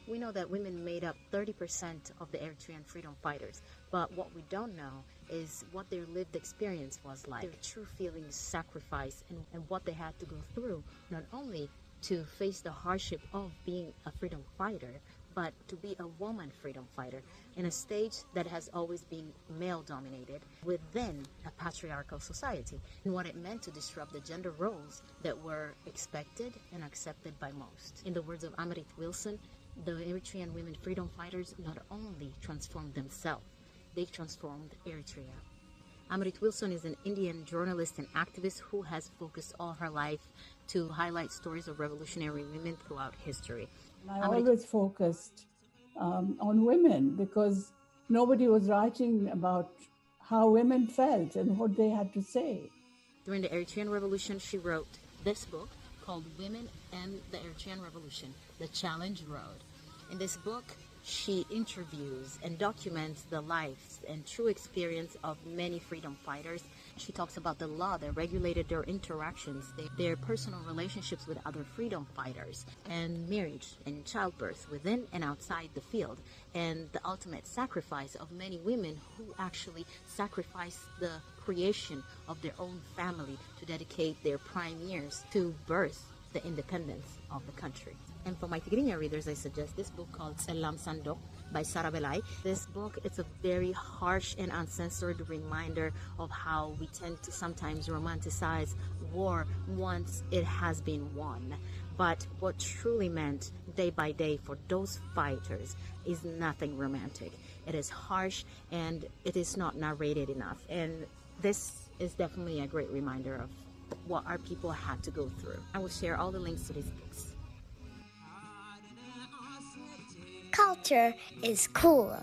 We know that women made up 30% of the Eritrean freedom fighters, but what we don't know is what their lived experience was like, their true feelings, sacrifice, and what they had to go through, not only to face the hardship of being a freedom fighter, but to be a woman freedom fighter in a stage that has always been male-dominated within a patriarchal society, and what it meant to disrupt the gender roles that were expected and accepted by most. In the words of Amarit Wilson, the Eritrean women freedom fighters not only transformed themselves, they transformed Eritrea. Amarit Wilson is an Indian journalist and activist who has focused all her life to highlight stories of revolutionary women throughout history. I always focused on women because nobody was writing about how women felt and what they had to say. During the Eritrean Revolution, she wrote this book called Women and the Eritrean Revolution, The Challenge Road. In this book, she interviews and documents the lives and true experience of many freedom fighters. She talks about the law that regulated their interactions, their personal relationships with other freedom fighters, and marriage and childbirth within and outside the field, and the ultimate sacrifice of many women who actually sacrificed the creation of their own family to dedicate their prime years to birth the independence of the country. And for my Tigrinya readers, I suggest this book called Sanduቕ by Sara Belay. This book, it's a very harsh and uncensored reminder of how we tend to sometimes romanticize war once it has been won. But what truly meant day by day for those fighters is nothing romantic. It is harsh and it is not narrated enough. And this is definitely a great reminder of what our people had to go through. I will share all the links to these books. Culture is cool.